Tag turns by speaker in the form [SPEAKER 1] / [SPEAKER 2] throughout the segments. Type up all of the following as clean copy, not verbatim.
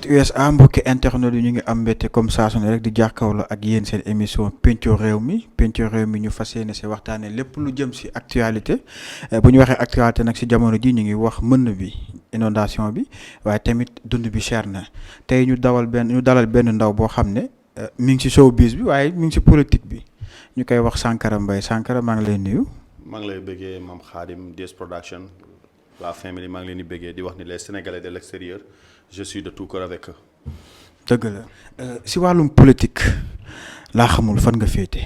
[SPEAKER 1] direct USA mbokki internet yi ñu ngi am mbégte comme saa su ne rek di jàkkaarloo ak yéen seen émission pencum réew mi ñu fas yéene si waxtaanee lépp lu jëm si actualité bu ñu waxee actualité nag si jamono ji ñu ngi wax mbënn bi inondation bi waaye tamit dund bi cher na tey ñu dalal benn ndaw boo xam ne mi ngi si showbiz bi waaye mi ngi si politique bi ñu koy wax Sankara Mbaye Sankara maa ngi lay nuyu.
[SPEAKER 2] maa ngi lay bëggee Mame Khadim DS Production la famille maa ngi leen di bëggee di wax ni les Sénégalais de l'extérieur je suis de tout cœur avec eux.
[SPEAKER 1] dëgg la si wàllum politique laa xamul fan nga féete.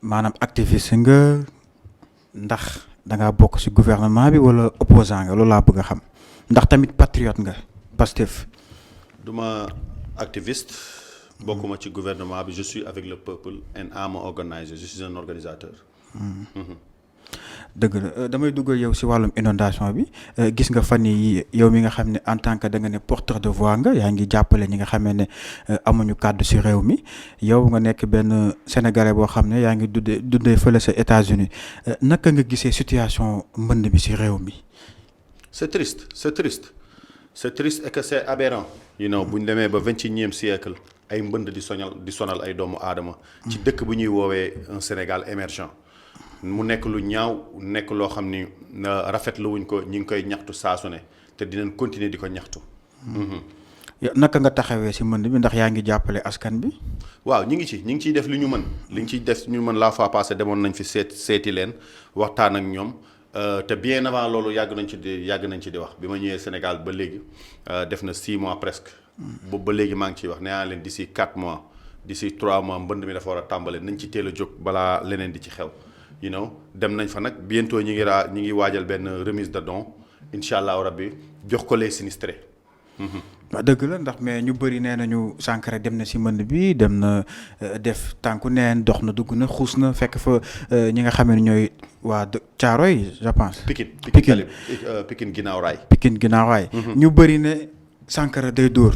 [SPEAKER 1] maanaam activiste nga ndax da ngaa bokk si gouvernement bi wala opposant nga loolu laa bëgg a xam ndax tamit patriote nga Pastef.
[SPEAKER 2] duma activiste. bokkuma ci gouvernement bi je suis avec le peuple and I'm an organizer je suis un organisateur.
[SPEAKER 1] dëgg la damay duggal yow si wàllum inondation bi gis nga fan yi yow mi nga xam ne en tant que da nga ne porteur de voix nga yaa ngi jàppale ñi nga xamee ne amuñu kàddu si réew mi yow nga nekk benn sénégalais boo xam ne yaa ngi dundee fële sa États-Unis naka nga gisee situation mbënd bi si réew mi.
[SPEAKER 2] c'est triste et que c'est aberrant. bu ñu demee ba 21e siècle ay mbënd di sonal ay doomu aadama. ci dëkk bu ñuy woowee un Sénégal émergent. mu nekk lu ñaaw nekk loo xam ni rafetlu wuñ ko ñi ngi koy ñaxtu saa su ne te dinañ continuer di ko ñaxtu.
[SPEAKER 1] naka nga taxawee si mbënd bi ndax yaa ngi jàppale askan bi.
[SPEAKER 2] waaw ñi ngi ciy def li ñu mën li ñu ciy def ñu mën la fois passée demoon nañ fi seeti leen waxtaan ak ñoom te bien avant loolu yàgg nañ ci di wax bi ma ñëwee Sénégal ba léegi def na 6 mois presque. boobu ba léegi maa ngi ciy wax nee naa leen d'ici 4 mois d'ici 3 mois mbënd mi dafa war a tàmbale nañ ci teel a jóg balaa leneen di ci xew. dem nañ fa nag bientôt ñi ngi waajal benn remise de don incha allahu rabbi jox ko les sinistrés.
[SPEAKER 1] waaw dëgg la ndax mais ñu bëri nee nañu Sankara dem na si mbënd bi dem na def tànku neen dox na dugg na xuus na fekk fa ñi nga xam ne ñooy waa Caaroy je pense.
[SPEAKER 2] Pikine ginnaaw raay.
[SPEAKER 1] Pikine ginnaaw raay. ñu bëri ne Sankara day dóor.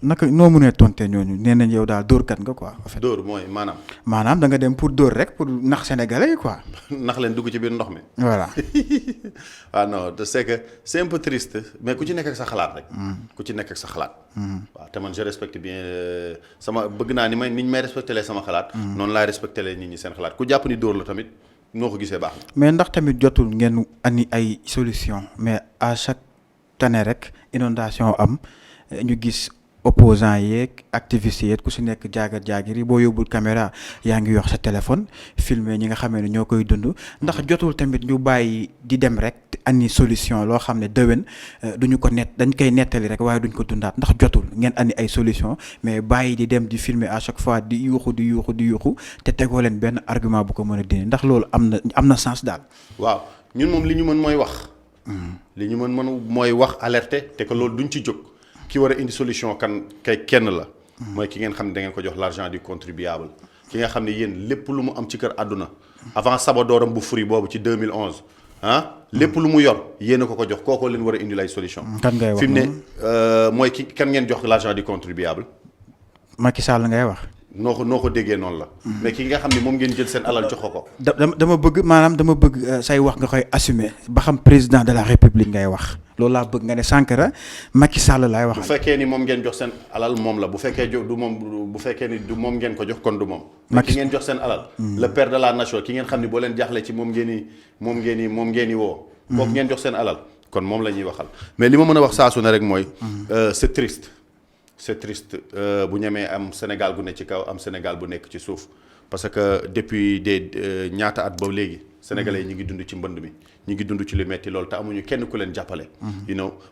[SPEAKER 1] naka noo mënee tonte ñooñu nee nañ yow daal dóorkat nga quoi. en fait
[SPEAKER 2] dóor mooy maanaam.
[SPEAKER 1] maanaam da nga dem pour dóor rek pour nax sénégalais yi quoi.
[SPEAKER 2] nax leen dugg ci biir ndox mi.
[SPEAKER 1] voilà.
[SPEAKER 2] non c'est que c'est un peu triste mais ku ci nekk ak sa xalaat rek. ku ci nekk ak sa xalaat. waaw te man je respecte bien bëgg naa ni ñu may respecté lee sama xalaat. noonu laay respecté lee nit ñi seen xalaat ku jàpp ni dóor la tamit noo ko gisee baax na.
[SPEAKER 1] mais ndax tamit jotul ngeen ani ay solution mais à chaque année rek inondation am ñu gis. opposant yeeg activiste yeeg ku si nekk jaagir yi boo yóbbul caméra yaa ngi yox sa téléphone filmer ñi nga xamee ne ñoo koy dund ndax jotul tamit ñu bàyyi di dem rek ani solution loo xam ne déwén duñu ko dañ koy nettali rek waaye duñ ko dundaat ndax jotul ngeen ani ay solution mais bàyyi di dem di filmer à chaque fois di yuuxu te tegoo leen benn argument bu ko mën a dindi ndax loolu am na sens daal.
[SPEAKER 2] waaw ñun moom li ñu mën mooy wax. li ñu mën mooy wax alerter te que loolu duñ ci jóg. ki war a indi solution kenn la. mooy ki ngeen xam ne da ngeen ko jox l'argent du contribuable. ki nga xam ne yéen lépp lu mu am ci kër àdduna. avant sabadooram bu furi boobu ci 2011 lépp lu mu yor yéen a ko jox kookoo leen war a indi lay solution.
[SPEAKER 1] kan ngay wax
[SPEAKER 2] fi mu ne mooy kan ngeen jox l'argent du contribuable.
[SPEAKER 1] Macky Sall ngay wax.
[SPEAKER 2] noo ko déggee noonu la. mais ki nga xam ne moom ngeen jël seen alal jox ko.
[SPEAKER 1] dama bëgg say wax nga koy assumer ba xam président de la république ngay wax. loolu laa bëgg nga ne Sankara Macky Sall laay wax.
[SPEAKER 2] bu fekkee ni moom ngeen jox seen alal moom la bu fekkee du moom bu fekkee ni du moom ngeen ko jox kon du moom. ki ngeen jox seen alal. le père de la nation ki ngeen xam ne boo leen jaaxle ci moom ngeen i woo. kooku ngeen jox seen alal kon moom la ñuy waxal mais li ma mën a wax saa su ne rek mooy. c'est triste bu ñemee am Sénégal gu ne ci kaw am Sénégal bu nekk ci suuf parce que depuis ñaata at ba léegi. Sénégalais yi ñu ngi dund ci mbënd mi ñu ngi dund ci lu metti loolu te amuñu kenn ku leen jàppale.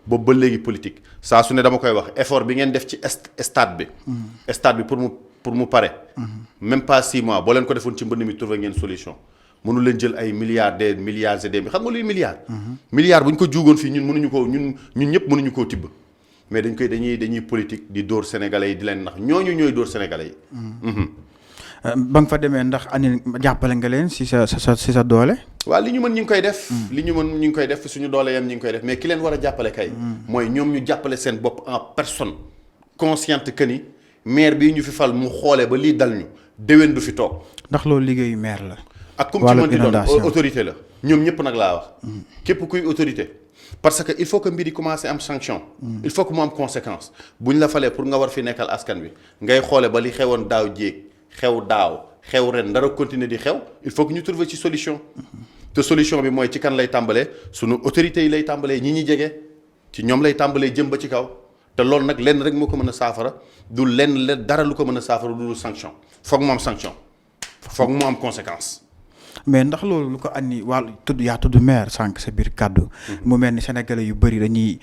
[SPEAKER 2] boobu ba léegi politique saa su ne dama koy wax effort bi ngeen def ci stade bi. stade bi pour mu pare. même pas 6 mois boo leen ko defoon ci mbënd mi trouver ngeen solution mënu leen jël ay milliards et des xam nga luy milliards. milliards bu ñu ko juugoon fii ñun mënuñu koo ñun ñëpp mënuñu koo tibb mais dañuy politique di dóor sénégalais yi di leen nax ñooñu ñooy dóor sénégalais yi.
[SPEAKER 1] ba nga fa demee ndax jàppale nga leen si sa doole.
[SPEAKER 2] waaw li ñu mën ñu ngi koy def. ñu ngi koy def suñu doole yam ñu ngi koy def mais ki leen war a jàppale kay. mooy ñoom ñu jàppale seen bopp en personne consciente que ni maire bii ñu fi fal mu xoolee ba lii dal ñu déwén du fi toog.
[SPEAKER 1] ndax loolu liggéeyu maire la.
[SPEAKER 2] ak comme ci mën di doon autorité la ñoom ñëpp nag laa wax. képp kuy autorité parce que il faut que mbir yi commencé am sanction. il faut que mu am conséquence buñ la falee pour nga war fi nekkal askan wi ngay xoole ba li xewoon daaw jéeg xew daaw xew ren dara continuer di xew il faut que ñu trouver ci solution. te solution bi mooy ci kan lay tàmbalee sunu autorités yi lay tàmbalee ñi jege ci ñoom lay tàmbalee jëm ba ci kaw te loolu nag lenn rek moo ko mën a saafara du lenn dara lu ko mën a saafara du sanction foog mu am sanction foog mu am conséquence.
[SPEAKER 1] mais ndax loolu lu ko andi wàllu tudd maire sànq sa biir kàddu. mu mel ni sénégalais yu bëri dañuy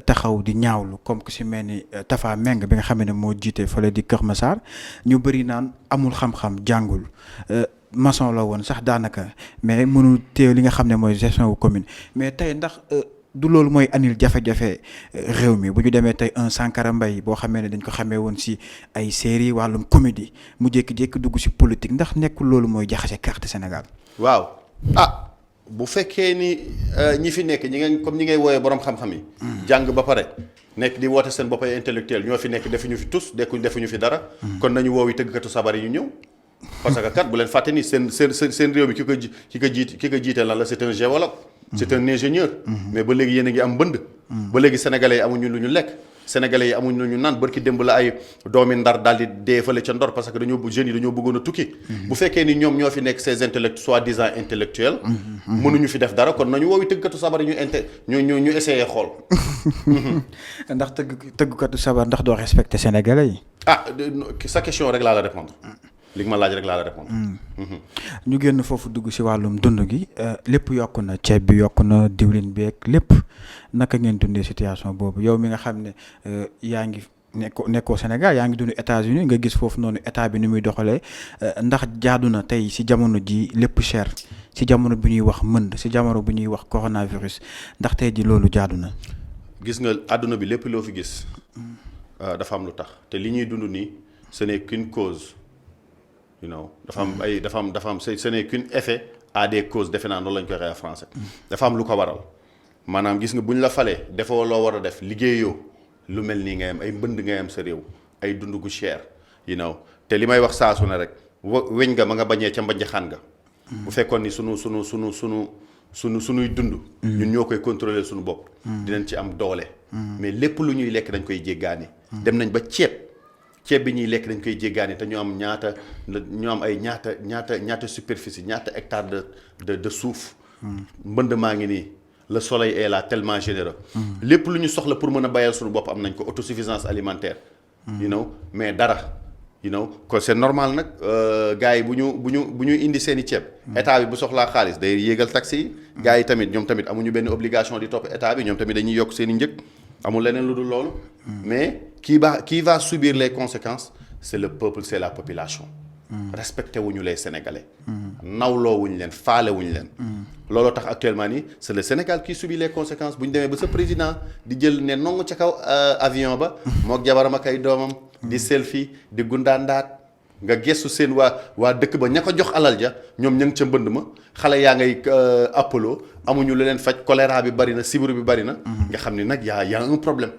[SPEAKER 1] taxaw di ñaawlu comme que si mel ni Tafa Meng bi nga xam ne moo jiite fële di Kër Massar ñu bëri naan amul xam-xam jàngul maçon la woon sax daanaka mais mënul téew li nga xam ne mooy gestion wu commune mais tey ndax du loolu mooy anil jafe-jafe réew mi bu ñu demee tey un Sankara Mbaye boo xamee ne dañ ko xamee woon si ay série wàllum comédie mu jékki-jékki dugg si politique ndax nekkul loolu mooy jaxase carte Sénégal.
[SPEAKER 2] waaw bu fekkee ni ñi fi nekk ñi ngay wooyee borom xam-xam yi. jàng ba pare nekk di woote seen bopp ay intellectuel ñoo fi nekk defuñu fi tus defuñu fi dara. kon nañu woowi tëggkatu sabar yi ñu ñëw. parce que kat bu leen fàtte ni seen réew mi ki ko jiite lan la c'est un géologue. c'est un ingénieur. mais ba léegi yéen a ngi am mbënd. ba léegi sénégalais yi amuñu lu ñu lekk. sénégalais yi amuñ lu ñu naan barki démb la ay doomi ndar daal di dee fële ca ndor parce que jeunes yi dañoo bëggoon a tukki. bu fekkee ni ñoom ñoo fi nekk ces soi-disant intellectuels. mënuñu fi def dara kon nañu woowi tëggkatu sabar yi ñu essayé xool.
[SPEAKER 1] ndax tëggkatu sabar ndax doo respecté sénégalais yi.
[SPEAKER 2] sa question rek laa la répondre. li nga ma laaj rek laa la répondre.
[SPEAKER 1] ñu génn foofu dugg si wàllum dund gi lépp yokku na ceeb bi yokku na diwlin bi ak lépp naka ngeen dundee situation boobu yow mi nga xam ne yaa ngi nekkoo Sénégal yaa ngi dund États-Unis nga gis foofu noonu état bi ni muy doxalee ndax jaadu na tey si jamono ji lépp cher si jamono bi ñuy wax mënd si jamono bi ñuy wax coronavirus ndax tey ji loolu jaadu na.
[SPEAKER 2] gis nga àdduna bi lépp loo fi gis dafa am lu tax te li ñuy dund nii ce n'est qu'une cause. dafa am ce n'est qu'un effet à des causes defe naa noonu la ñu koy waxee en français. dafa am lu ko waral maanaam gis nga bu ñu la falee defoo loo war a def liggéeyoo lu mel nii ngay am ay mbënd ngay am sa réew ay dund gu cher te li may wax saa su ne rek weñ nga ma nga bañee ca mbajaxaan nga. bu fekkoon ni sunuy dund. ñun ñoo koy contrôler suñu bopp. dinañ ci am doole. mais lépp lu ñuy lekk dañ koy jéggaani. dem nañ ba ceeb bi ñuy lekk dañ koy jéggaani te ñu am ñaata superficie ñaata hectare de suuf. mbënd maa ngi nii le soleil est là tellement généreux. lépp lu ñu soxla pour mën a bayal suñu bopp am nañ ko autosuffisance alimentaire. mais dara. kon c'est normal nag gars yi bu ñu indi seen i ceeb. état bi bu soxlaa xaalis day yéegal taxes yi. gars yi tamit ñoom tamit amuñu benn obligation di topp état bi ñoom tamit dañuy yokk seen i njëg amul leneen lu dul loolu. mais qui va subir les conséquences c'est le peuple c'est la population. respecté wuñu les Sénégalais. nawloo wuñu leen faale wuñu leen. looloo tax actuellement nii c'est le Sénégal qui subit les conséquences bu ñu demee ba sa président di jël ne nongu ca kaw avion ba. mook jabaram ak ay doomam. di selfie di gundaandaat nga gestu seen waa dëkk ba ña ko jox alal ja ñoom ña ngi ca mbënd ma xale yaa ngay Apollo amuñu lu leen faj choléra bi bari na sibiru bi bari na. nga xam ni nag y a un problème.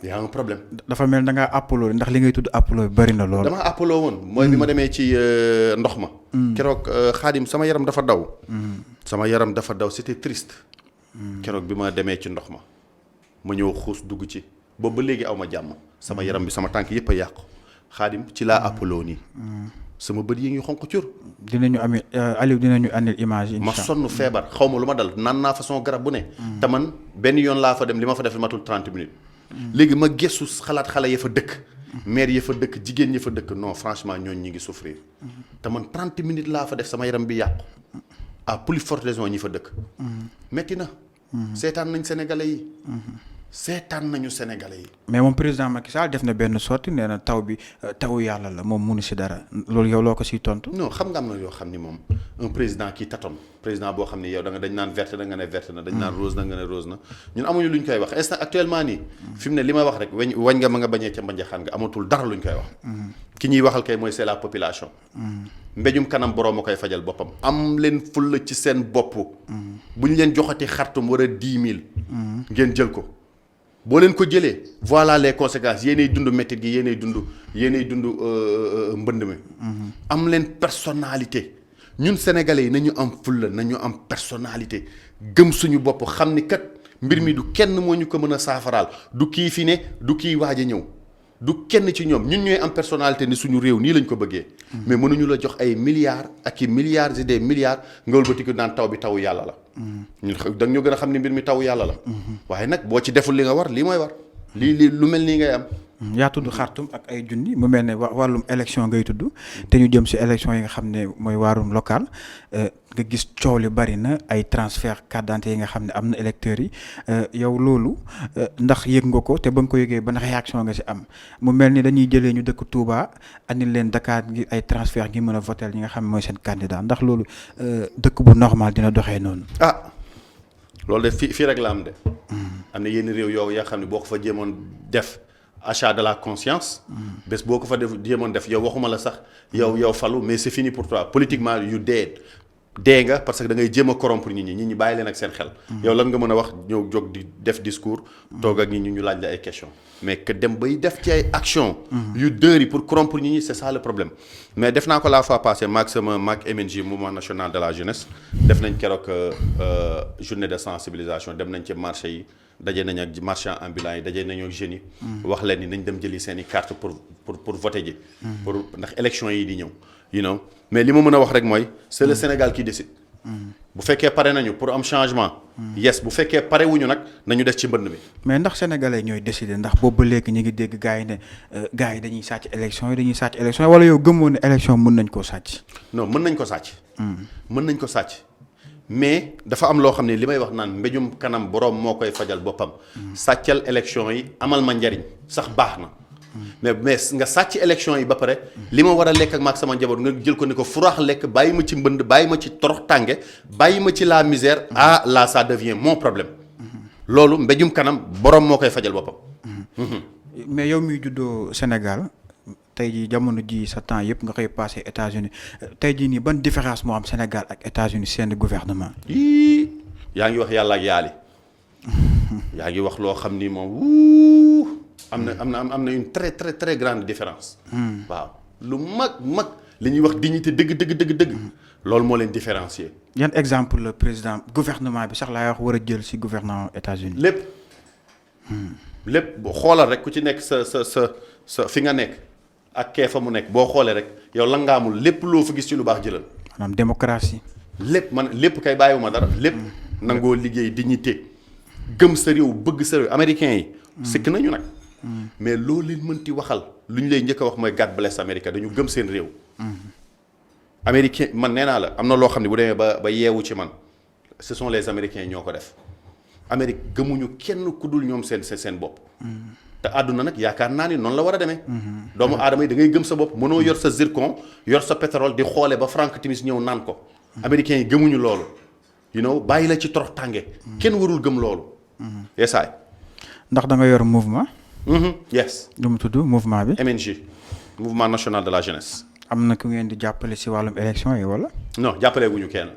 [SPEAKER 2] y a un problème. dafa
[SPEAKER 1] mel da ngaa Apollo ndax li ngay tudd Apollo bari na lool.
[SPEAKER 2] dama Apollo woon. mooy bi ma demee ci ndox ma. keroog Xaadim sama yaram dafa daw. sama yaram dafa daw c'était triste. keroog bi ma demee ci ndox ma ñëw xuus dugg ci boobu ba léegi aw ma jàmm. sama yaram bi sama tànk yëpp a yàqu. Xaadim ci laa Apollo nii. sama bët yi ngi xonq cur.
[SPEAKER 1] dinañu amee Aliou dinañu andil image yi.
[SPEAKER 2] ma sonn feebar xaw ma lu ma dal naan naa façon garab bu ne. te man benn yoon laa fa dem li ma fa def matul 30 minutes. léegi ma gëstu xalaat xale ya fa dëkk. maire ya fa dëkk jigéen ñi fa dëkk non franchement ñooñu ñi ngi souffrir. te man 30 minutes laa fa def sama yaram bi yàqu. à plus forte raison ñi fa dëkk. metti na. seetaan nañ Sénégalais yi. seetaan nañu Sénégalais yi.
[SPEAKER 1] mais moom président Macky Sall def na benn sortie nee na taw bi tawu yàlla la moom mënu si dara loolu yow loo ko siy tontu.
[SPEAKER 2] non xam nga am na yoo xam ni moom un président qui tâtonne président boo xam ni yow dañ naan verte da nga ne verte na dañ naan rose na nga ne rose na ñun amuñu lu ñu koy wax instant actuellement nii. fi mu ne li ma wax rek wañ nga ma nga bañee ca mbanjaxaan nga amatul dara lu ñu koy wax. ki ñuy waxal kay mooy c'est la population. mbéjum kanam borom a koy fajal boppam. am leen fulla ci seen bopp. bu ñu leen joxati xartum war a 10 000. ngeen jël ko. boo leen ko jëlee voilà les conséquences yéenay dund métit gi yéenay dund mbënd mi. am leen personnalité ñun sénégalais yi nañu am fulla nañu am personnalité gëm suñu bopp xam ni kat mbir mi du kenn moo ñu ko mën a saafaraal du kii fi ne du kii waaj a ñëw du kenn ci ñoom ñun ñooy am personnalité ni suñu réew nii lañ ko bëggee. mais mënuñu la jox ay milliards ak i milliards et des milliards nga wëlbatiku naan taw bi tawu yàlla la. ñun da ñu gën a xam ni mbir mi tawu yàlla la. waaye nag boo ci deful li nga war lii mooy war lii lu mel nii ngay am.
[SPEAKER 1] yaa tudd Khartoum ak ay junni mu mel ne wàllum élection ngay tudd te ñu jëm si élection yi nga xam ne mooy waarum local nga gis coow li bari na ay transfert carte d'identité yi nga xam ne am na électeurs yi yow loolu ndax yëg nga ko te ba nga ko yëgee ban réaction nga si am mu mel ni dañuy jëlee ñu dëkk Touba andil leen Dakar ngir ay transfert ngir mën a voter ñi nga xam ne mooy seen candidat ndax loolu dëkk bu normal dina doxee noonu.
[SPEAKER 2] Loolu de fii rek la am de. am na yenn réew yow yaa xam ne boo ko fa jéemoon def. Achat de la conscience. bés boo ko fa def jéemoon def yow waxuma la sax yow falu mais c'est fini pour toi politiquement yu dee nga parce que da ngay jéem a corrompre nit ñi bàyyi leen ak seen xel. yow lan nga mën a wax ñëw jóg di def discours. toog ak nit ñi ñu laaj la ay questions. mais que dem bay def ci ay actions. yu dëri pour corrompre nit ñi c'est ça le problème. mais def naa ko la fois passée maag MNJ mouvement national de la jeunesse def nañ keroog journée de sensibilisation dem nañ ci marché yi. daje nañ ak marchand ambulant yi daje nañu ak jeunes yi. wax leen ni nañ dem jëli seen i carte pour voter ji. pour ndax élection yi di ñëw. mais li ma mën a wax rek mooy c'est le Sénégal qui décide. bu fekkee pare nañu pour am changement. yes bu fekkee pare wuñu nag nañu des ci mbënd mi.
[SPEAKER 1] mais ndax sénégalais ñooy décider ndax boobu ba léegi ñu ngi dégg gars yi ne gars yi dañuy sàcc élection yi wala yow gëmoo ne élection mën nañ koo sàcc.
[SPEAKER 2] non mën nañ ko sàcc. mën nañ ko sàcc. mais dafa am loo xam ne li may wax naan mbéjum kanam boroom moo koy fajal boppam. sàccal élection yi amal ma njariñ sax baax na. mais nga sàcc élection yi ba pare. li ma war a lekk ak maag sama njaboot nga jël ko ni ko furax lekk bàyyi ma ci mbënd bàyyi ma ci torox tànge bàyyi ma ci la misère. là ça devient mon problème. loolu mbéjum kanam boroom moo koy fajal boppam.
[SPEAKER 1] mais yow miy juddoo Sénégal. tey jii jamono ji sa temps yëpp nga koy passé États-Unis tey jii nii ban différence moo am Sénégal ak États-Unis seen gouvernement.
[SPEAKER 2] yaa ngi wax yàlla ak yaali yaa ngi wax loo xam ni moom am na une très très très grande différence. waaw lu mag li ñuy wax dignité dëgg. loolu moo leen différencier.
[SPEAKER 1] yan exemple le président gouvernement bi sax laay wax war a jël ci gouvernement États-Unis.
[SPEAKER 2] lépp boo xoolal rek ku ci nekk sa fi nga nekk. ak kee fa mu nekk boo xoolee rek yow la nga amul lépp loo fa gis ci lu baax jëlal.
[SPEAKER 1] maanaam démocratie.
[SPEAKER 2] lépp kay bàyyiwuma dara lépp. nangoo liggéey dignité gëm sa réew bëgg sa réew américains yi. sikk nañu nag. mais loolu leen mënti waxal lu ñu lay njëkk a wax mooy God bless America dañu gëm seen réew. américain man nee naa la am na loo xam ne bu demee ba yeewu ci man ce sont les américains ñoo ko def Amérique gëmuñu kenn ku dul ñoom seen bopp. te àdduna nag yaakaar naa ni noonu la war a demee. doomu aadama yi da ngay gëm sa bopp mënoo yor sa zircon yor sa pétrole di xoole ba Frank Timis ñëw naan ko. américains yi gëmuñu loolu. bàyyi la ci torox tànge. kenn warul gëm loolu. yesaay.
[SPEAKER 1] ndax da nga yor mouvement.
[SPEAKER 2] yes.
[SPEAKER 1] lu mu tudd mouvement bi.
[SPEAKER 2] MNJ mouvement national de la jeunesse.
[SPEAKER 1] am na ku ngeen di jàppale si wàllum élection yi wala.
[SPEAKER 2] non jàppale wuñu kenn.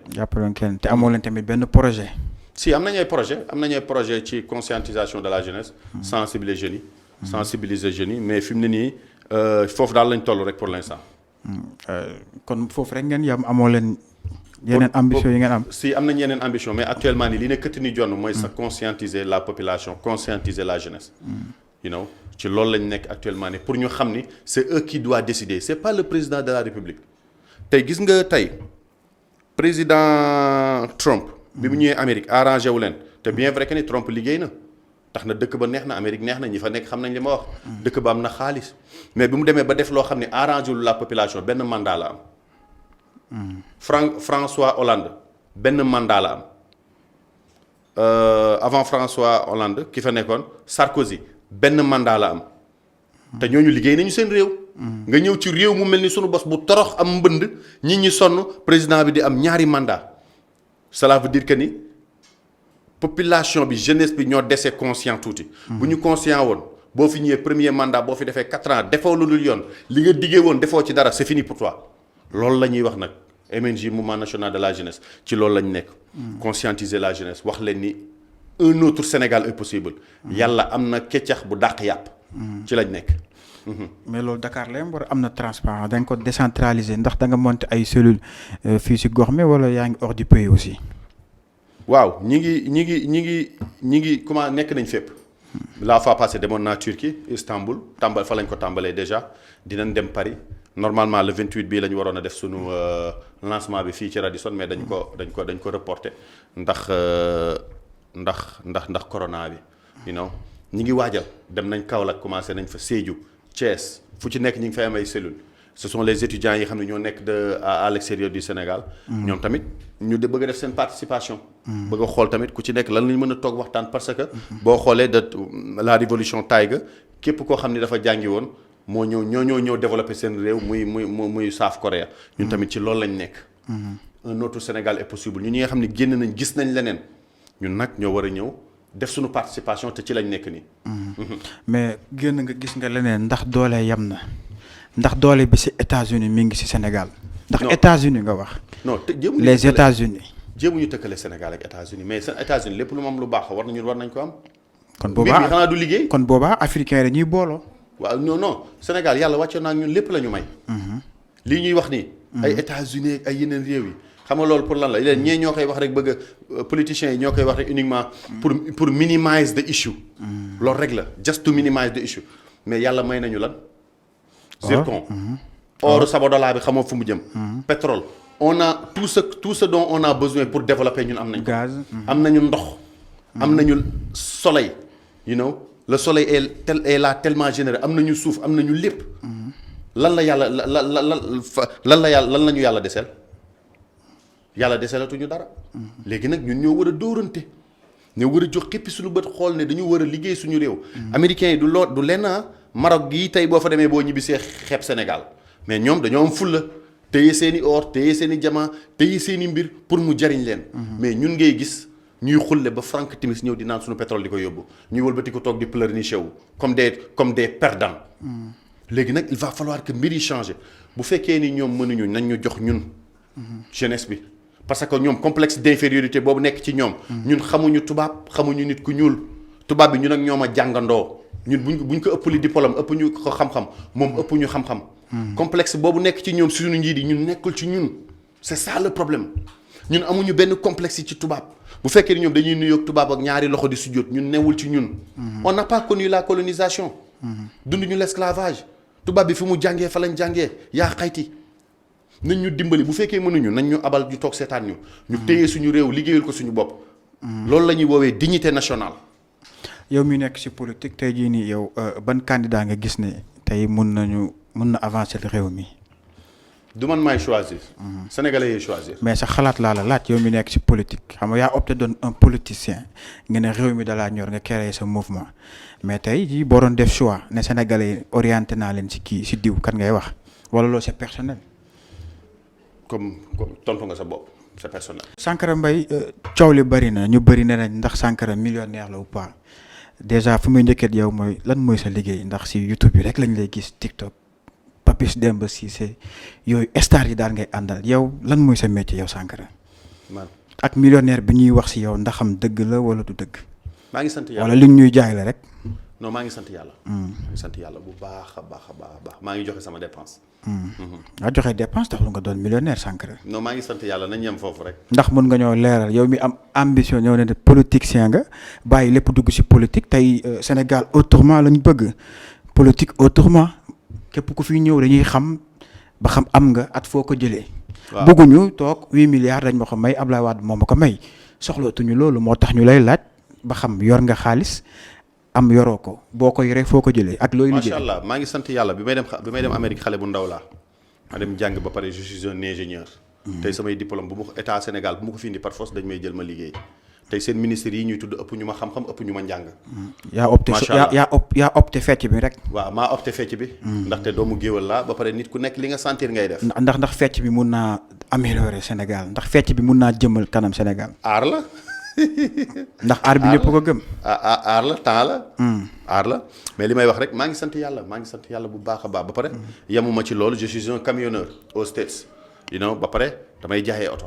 [SPEAKER 1] te amoo leen tamit benn projet.
[SPEAKER 2] si am nañu ay projet ci conscientisation de la jeunesse. sensibiliser jeunes yi mais fi mu ne nii foofu daal lañ toll rek pour l'instant.
[SPEAKER 1] kon foofu rek ngeen yam amoo leen yeneen ambition yi ngeen am.
[SPEAKER 2] si am nañ yeneen ambition mais actuellement nii li ne këtt ni jonn mooy sa conscientiser la population conscientiser la jeunesse. ci loolu lañ nekk actuellement nii pour ñu xam ni c'est eux qui doivent décider c'est pas le président de la République tey gis nga tey président Trump. bi mu ñëwee Amérique arrangé wu leen te bien vrai que ni Trump liggéey na tax na dëkk ba neex na Amérique neex na ñi fa nekk xam nañ li ma wax. dëkk ba am na xaalis mais bi mu demee ba def loo xam ne arrangé wul la population benn mandat la am. François Hollande benn mandat la am avant François Hollande ki fa nekkoon Sarkozy benn mandat la am te ñooñu liggéey nañu seen réew. nga ñëw ci réew mu mel ni sunu bos bu torox am mbënd nit ñi sonn président bi di am ñaari mandat cela veut dire que ni population bi jeunesse bi ñoo dese conscient tuuti. bu ñu conscient woon boo fi ñëwee premier mandat boo fi defee 4 ans defoo lu dul yoon li nga diggee woon defoo ci dara c'est fini pour toi loolu la ñuy wax nag MNJ mouvement national de la jeunesse ci loolu la ñu nekk. conscientiser la jeunesse wax leen ni un autre Sénégal est possible. yàlla am na keccax bu dàq yàpp. ci lañ nekk.
[SPEAKER 1] mais loolu Dakar la war am na transparence da nga ko décentraliser ndax da nga monter ay cellules fii si gox mi wala yaa ngi hors du pays aussi.
[SPEAKER 2] waaw ñi ngi comment nekk nañ fépp. la fois passée demoon naa Turquie Istanbul fa lañ ko tàmbalee déjà dinañ dem Paris normalement le 28 bii la ñu waroon a def sunu lancement bi fii ci Radisson mais dañ ko reporté ndax corona bi. ñi ngi waajal dem nañ Kaolack commencé nañ fa Sédhiou Thiès fu ci nekk ñi ngi fay am ay cellules. ce sont les étudiants yi xam ne ñoo nekk à l'extérieur du Sénégal. ñoom tamit ñu de bëgg a def seen participation. bëgg a xool tamit ku ci nekk lan la ñu mën a toog waxtaan parce que. boo xoolee la révolution taïga képp koo xam ne dafa jàngi woon moo ñëw développé seen réew muy South Korea. ñun tamit ci loolu lañ nekk. un autre Sénégal est possible ñun ñi nga xam ne génn nañ gis nañ leneen ñun nag ñoo war a ñëw def suñu participation te ci lañ nekk nii.
[SPEAKER 1] mais génn nga gis nga leneen ndax doole yam na. ndax doole bi ci États-Unis mi ngi ci Sénégal. ndax États-Unis nga wax.
[SPEAKER 2] non
[SPEAKER 1] les États-Unis.
[SPEAKER 2] jéemuñu tëkkale Sénégal ak États-Unis mais seen États-Unis lépp lu moom lu baax war nañ ko am.
[SPEAKER 1] kon boobaa
[SPEAKER 2] mbir mi xanaa du liggéey.
[SPEAKER 1] kon boobaa africain dañuy booloo.
[SPEAKER 2] waaw non Sénégal yàlla wàcce naa ñun lépp la ñu may. lii ñuy wax nii. ay États-Unis ak ay yeneen réew yi. xam nga loolu pour lan la léegi ñee ñoo koy wax rek bëgg politiciens yi ñoo koy wax rek uniquement pour minimize the issue. loolu rek la just to minimize the issue mais yàlla may nañu lan. zircon. or Sabodala bi xamoo fu mu jëm. pétrole on a tout ce dont on a besoin pour développer ñun am nañ ko.
[SPEAKER 1] gaz.
[SPEAKER 2] am nañu ndox. am nañu soleil. le soleil est là tellement généreux am nañu suuf am nañu lépp. lan la ñu yàlla deseel. yàlla deseelatuñu dara. léegi nag ñun ñoo war a dóorante. ñoo war a jox xippi suñu bët xool ne dañu war a liggéey suñu réew. américains yi du lenn Maroc gii tey boo fa demee boo ñibbisee xeeb Sénégal mais ñoom dañoo am fulla téye seen i or téye seen i diamant téye seen i mbir pour mu jariñ leen. mais ñun ngay gis ñuy xulle ba Frank Timis ñëw di naan suñu pétrole di ko yóbbu ñuy wëlbati ko toog di pleurnicher wu comme des perdants. léegi nag il va falloir que mbir yi changer bu fekkee ni ñoom mënuñu nañ ñu jox ñun. jeunesse bi parce que ñoom complexe d'infériorité boobu nekk ci ñoom. ñun xamuñu tubaab xamuñu nit ku ñuul tubaab bi ñun ak ñoom a jàngandoo. ñun buñ ko ëppali diplôme ëpp ñu ko xam-xam moom ëpp ñu xam-xam. complexe boobu nekk ci ñoom suñu njiit yi ñun nekkul ci ñun. c'est ça le problème ñun amuñu benn complexe ci tubaab bu fekkee ni ñoom dañuy nuyoog tubaab ak ñaari loxo di sujjóot ñun newul ci ñun. on n'a pas connu la colonisation. dunduñu l'esclavage tubaab bi fi mu jàngee fa lañ jàngee yaa xayti nañ ñu dimbali bu fekkee mënuñu nañ ñu abal ñu toog seetaan ñu. ñu téye suñu réew liggéeyal ko suñu bopp. loolu la ñuy woowee dignité nationale.
[SPEAKER 1] yow mi nekk ci politique tey jii nii yow ban candidat nga gis ne tey mun na avancer réew mi.
[SPEAKER 2] du man maay choisir. sénégalais yi choisir.
[SPEAKER 1] mais sa xalaat laa la laaj yow mi nekk ci politique xam nga yaa opté doon un politicien nga ne réew mi dalaa ñor nga créer sa mouvement mais tey jii boo doon def choix ne sénégalais yi orienté naa leen ci kii ci diw kan ngay wax wala loolu c'est personnel.
[SPEAKER 2] comme tontu nga sa bopp c'est personnel.
[SPEAKER 1] Sankara Mbaye coow li bëri na ñu bëri ne nañ ndax Sankara millionnaire la ou pas. déjà fu muy njëkkat yow mooy lan mooy sa liggéey ndax si YouTube bi rek lañ lay gis TikTok Papis Demba Cissé yooyu star yi daal ngay àndal yow lan mooy sa métier yow Sankara.
[SPEAKER 2] man
[SPEAKER 1] ak millionnaire bi ñuy wax si yow ndax am dëgg la wala du dëgg.
[SPEAKER 2] maa ngi sant yàlla
[SPEAKER 1] wala li ñuy jaay la rek.
[SPEAKER 2] non maa ngi sant yàlla. maa ngi sant yàlla bu baax a baax maa ngi joxe sama dépense.
[SPEAKER 1] nga joxe dépense taxul nga doon millionnaire Sankara.
[SPEAKER 2] non maa ngi sant yàlla nañ yem foofu rek.
[SPEAKER 1] ndax mën nga ñoo leeral yow mi am ambition ñëw ne politicien nga bàyyi lépp dugg ci politique tey Sénégal autrement lañ bëgg politique autrement képp ku fi ñëw dañuy xam ba xam am nga at foo ko jëlee. waaw bëgguñu toog 8 milliards dañ ma ko may Abdoulaye Wade moo ma ko may soxlootuñu loolu moo tax ñu lay laaj ba xam yor nga xaalis. am yoroo ko boo ko yoree foo ko jëlee ak looy liggéey.
[SPEAKER 2] macha allah maa ngi sant yàlla bi may dem Amérique xale bu ndaw laa ma dem jàng ba pare je suis un ingénieur. tey samay diplôme bu ma ko état Sénégal bu ma ko fi indi par force dañ may jël ma liggéey tey seen ministres yi ñuy tudd ëpp ñu ma xam-xam ëpp ñu ma njàng.
[SPEAKER 1] yaa opté fecc bi rek.
[SPEAKER 2] waaw maa opté fecc bi. ndaxte doomu géwël laa ba pare nit ku nekk li nga sentir ngay def.
[SPEAKER 1] ndax fecc bi mun naa améliorer Sénégal ndax fecc bi mun naa jëmal kanam Sénégal.
[SPEAKER 2] aar la.
[SPEAKER 1] ndax aar bi ñëpp ko gëm.
[SPEAKER 2] aar la temps la. aar la mais li may wax rek maa ngi sant yàlla bu baax a baax ba pare. yemuma ci loolu je suis un camionneur aux States. ba pare damay jaayee oto.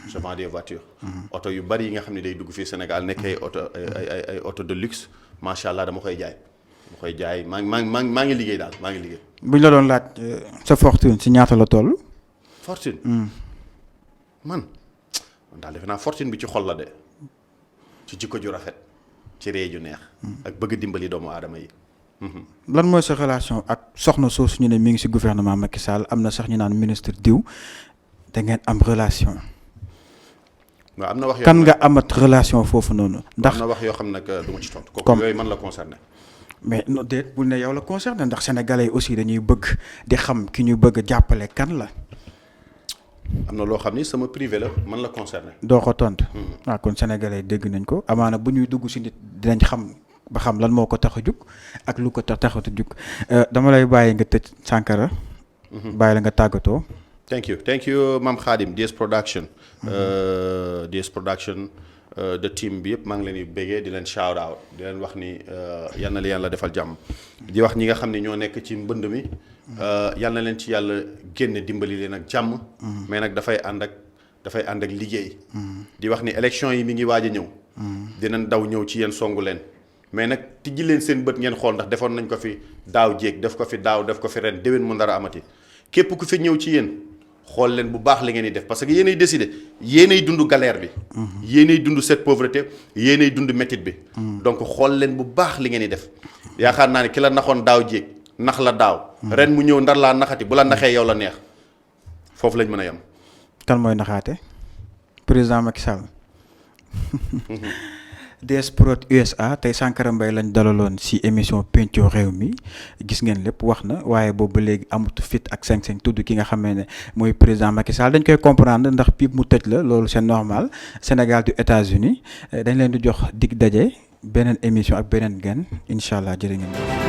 [SPEAKER 2] je vends des voitures. oto yu bari yi nga xam ne day dugg fii Sénégal nekk ay oto de luxe macha allah dama koy jaay. maa ngi liggéey daal maa ngi liggéey.
[SPEAKER 1] buñ la doon laaj sa fortune si ñaata la toll.
[SPEAKER 2] fortune. man daal defe naa fortune bi ci xol la de. ci jikko ju rafet ci ree ju neex ak bëgg dimbali doomu aadama yi.
[SPEAKER 1] lan mooy sa relation ak soxna soosu ñu ne mi ngi ci gouvernement Macky Sall am na sax ñu naan ministre diw da ngeen am relation.
[SPEAKER 2] waaw am na wax yoo
[SPEAKER 1] kan nga amat relation foofu noonu. ndax
[SPEAKER 2] am na wax yoo xam nag du ma ci tontu.
[SPEAKER 1] comme
[SPEAKER 2] kooku yooyu man la concerné.
[SPEAKER 1] mais non déet bul ne yow la concerné ndax sénégalais yi aussi dañuy bëgg di xam ki ñu bëgg a jàppale kan la.
[SPEAKER 2] am na loo xam ni sama privé la man la concerné.
[SPEAKER 1] doo ko tontu. waaw kon sénégalais dégg nañ ko amaana bu ñuy dugg ci nit dinañ xam ba xam lan moo ko tax a jug ak lu ko taxat a jug dama lay bàyyi nga tëj Sankara. bàyyi la nga tàggatoo.
[SPEAKER 2] thank you Mame Khadim DS Production. DS Production the team bi yëpp maa ngi leen di béggee di leen shout out di leen wax ni yal na leen yàlla defal jàmm di wax ñi nga xam ne ñoo nekk ci mbënd mi yal na leen ci yàlla génne dimbali leen ak jàmm. mais nag dafay ànd ak liggéey. di wax ni élection yi mi ngi waaj a ñëw. dinañ daw ñëw ci yéen songu leen mais nag tijji leen seen bët ngeen xool ndax defoon nañ ko fi daaw jéeg def ko fi daaw def ko fi ren déwén mu ndara amati képp ku fi ñëw ci yéen. xool leen bu baax li ngeen di def parce que yéenay décider yéenay dund galère bi. yéenay dund cette pauvreté yéenay dund métit bi. donc xool leen bu baax li ngeen di def. yaakaar naa ne ki la naxoon daaw jéeg nax la daaw. ren mu ñëw ndar laa naxati bu la naxee yow la neex foofu lañ mën a yem.
[SPEAKER 1] kan mooy naxaate président Macky Sall. DS Prod USA tey Sankara Mbaye lañ dalaloon ci émission Pencoo Réew mi gis ngeen lépp wax na waaye boobu ba léegi amut fit ak sañ-sañ tudd ki nga xamee ne mooy président Macky Sall dañ koy comprendre ndax pipe mu tëj la loolu c'est normal Sénégal du États-Unis dañ leen di jox dig daje beneen émission ak beneen gan incha allah jërë ngeen